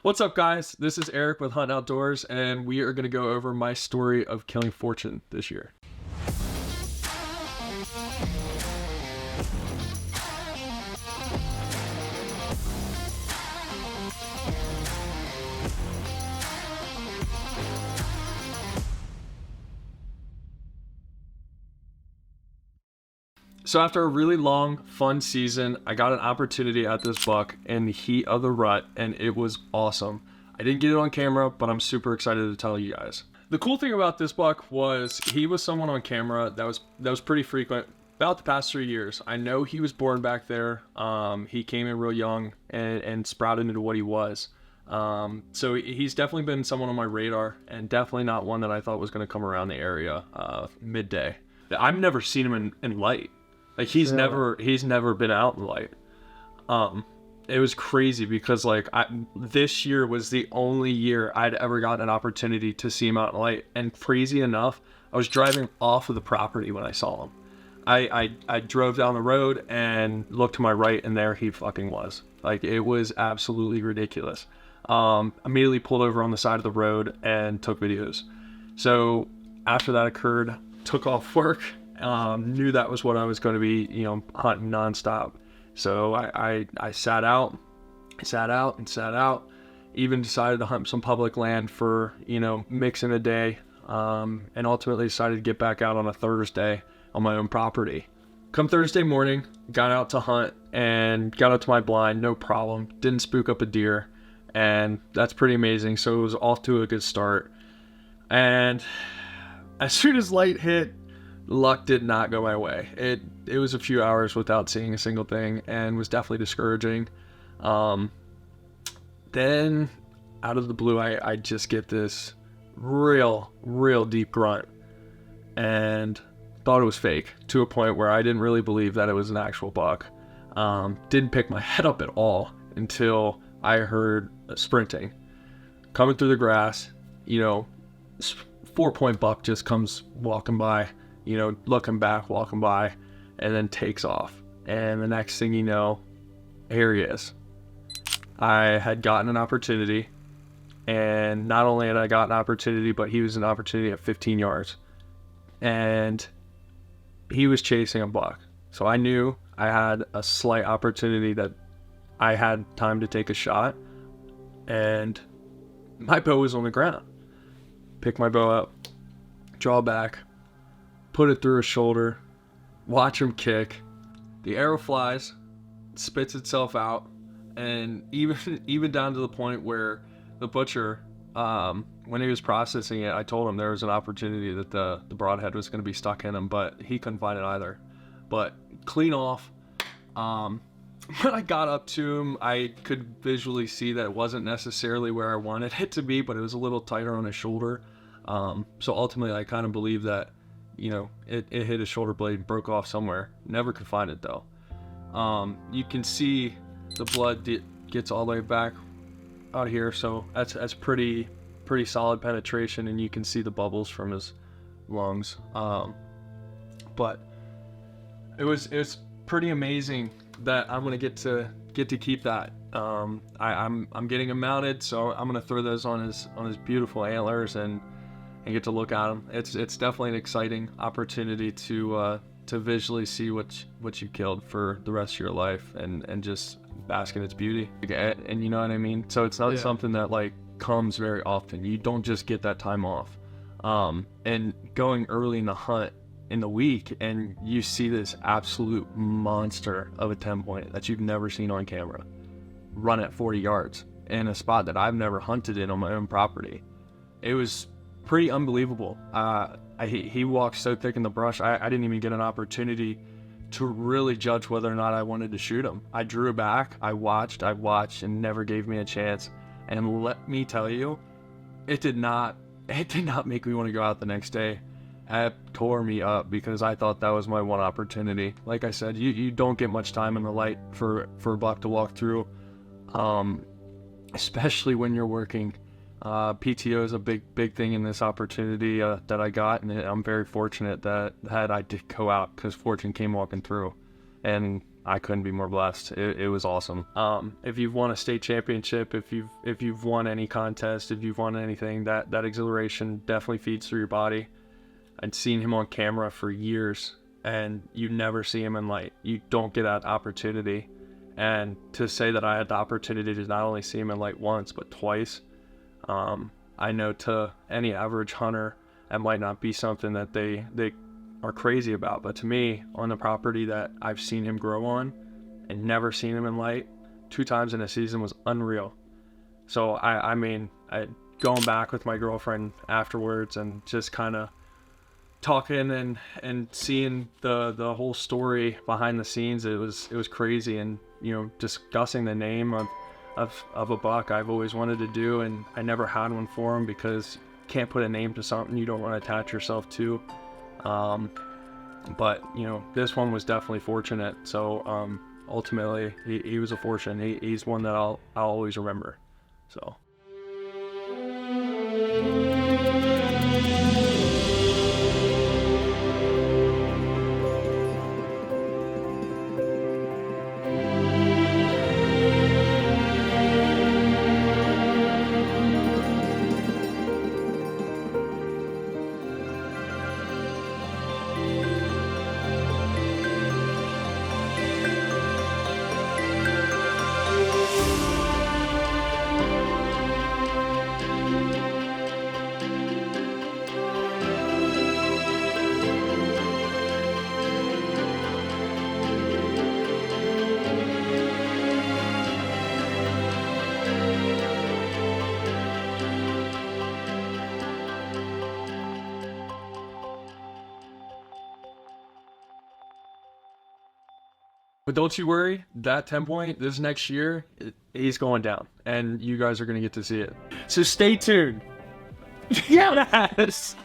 What's up, guys? This is Eric with Hunt Outdoors, and we are going to go over my story of killing Fortune this year. So after a really long, fun season, I got an opportunity at this buck in the heat of the rut, and it was awesome. I didn't get it on camera, but I'm super excited to tell you guys. The cool thing about this buck was he was someone on camera that was pretty frequent about the past 3 years. I know he was born back there. He came in real young and sprouted into what he was. So he's definitely been someone on my radar, and definitely not one that I thought was going to come around the area midday. I've never seen him in light. Like he's never been out in light. It was crazy because this year was the only year I'd ever gotten an opportunity to see him out in light. And crazy enough, I was driving off of the property when I saw him. I drove down the road and looked to my right, and there he fucking was. Like, it was absolutely ridiculous. Immediately pulled over on the side of the road and took videos. So after that occurred, took off work. Knew that was what I was going to be, hunting nonstop. So I sat out, even decided to hunt some public land for, mixing a day, and ultimately decided to get back out on a Thursday on my own property. Come Thursday morning, got out to hunt and got up to my blind, no problem. Didn't spook up a deer, and that's pretty amazing. So it was off to a good start. And as soon as light hit, luck did not go my way. It was a few hours without seeing a single thing, and was definitely discouraging. Then out of the blue, I just get this real deep grunt, and thought it was fake, to a point where I didn't really believe that it was an actual buck. Didn't pick my head up at all until I heard sprinting coming through the grass. 4-point buck just comes walking by, looking back, walking by, and then takes off. And the next thing you know, here he is. I had gotten an opportunity, and not only had I gotten an opportunity, but he was an opportunity at 15 yards. And he was chasing a buck. So I knew I had a slight opportunity that I had time to take a shot, and my bow was on the ground. Pick my bow up, draw back, put it through his shoulder, watch him kick. The arrow flies, spits itself out, and even down to the point where the butcher, when he was processing it, I told him there was an opportunity that the broadhead was going to be stuck in him, but he couldn't find it either. But clean off. When I got up to him, I could visually see that it wasn't necessarily where I wanted it to be, but it was a little tighter on his shoulder. So ultimately, I kind of believe that, it hit his shoulder blade and broke off somewhere. Never could find it though. You can see the blood gets all the way back out here, so that's pretty solid penetration, and you can see the bubbles from his lungs. But it was pretty amazing that I'm gonna get to keep that. I'm getting him mounted, so I'm gonna throw those on his beautiful antlers and get to look at them. It's definitely an exciting opportunity to visually see what you killed for the rest of your life, and just bask in its beauty. And you know what I mean? So it's not something that comes very often. You don't just get that time off. And going early in the hunt in the week, and you see this absolute monster of a 10-point that you've never seen on camera run at 40 yards in a spot that I've never hunted in on my own property. It was pretty unbelievable. He walked so thick in the brush, I didn't even get an opportunity to really judge whether or not I wanted to shoot him. I drew back, I watched, and never gave me a chance. And let me tell you, it did not make me want to go out the next day. It tore me up, because I thought that was my one opportunity. Like I said, you don't get much time in the light for a buck to walk through, especially when you're working. PTO is a big thing in this opportunity that I got, and I'm very fortunate that I did go out, because Fortune came walking through, and I couldn't be more blessed. It was awesome. If you've won a state championship, if you've won any contest, if you've won anything, that exhilaration definitely feeds through your body. I'd seen him on camera for years, and you never see him in light. You don't get that opportunity. And to say that I had the opportunity to not only see him in light once, but twice, I know to any average hunter, that might not be something that they are crazy about. But to me, on the property that I've seen him grow on and never seen him in light, 2 times in a season was unreal. So I mean, going back with my girlfriend afterwards and just kind of talking and seeing the whole story behind the scenes, it was crazy. And discussing the name of a buck I've always wanted to do, and I never had one for him, because you can't put a name to something you don't want to attach yourself to. But this one was definitely fortunate. So ultimately he was a fortune. He's one that I'll always remember. So but don't you worry, that 10 point this next year, he's going down, and you guys are going to get to see it. So stay tuned. Yes.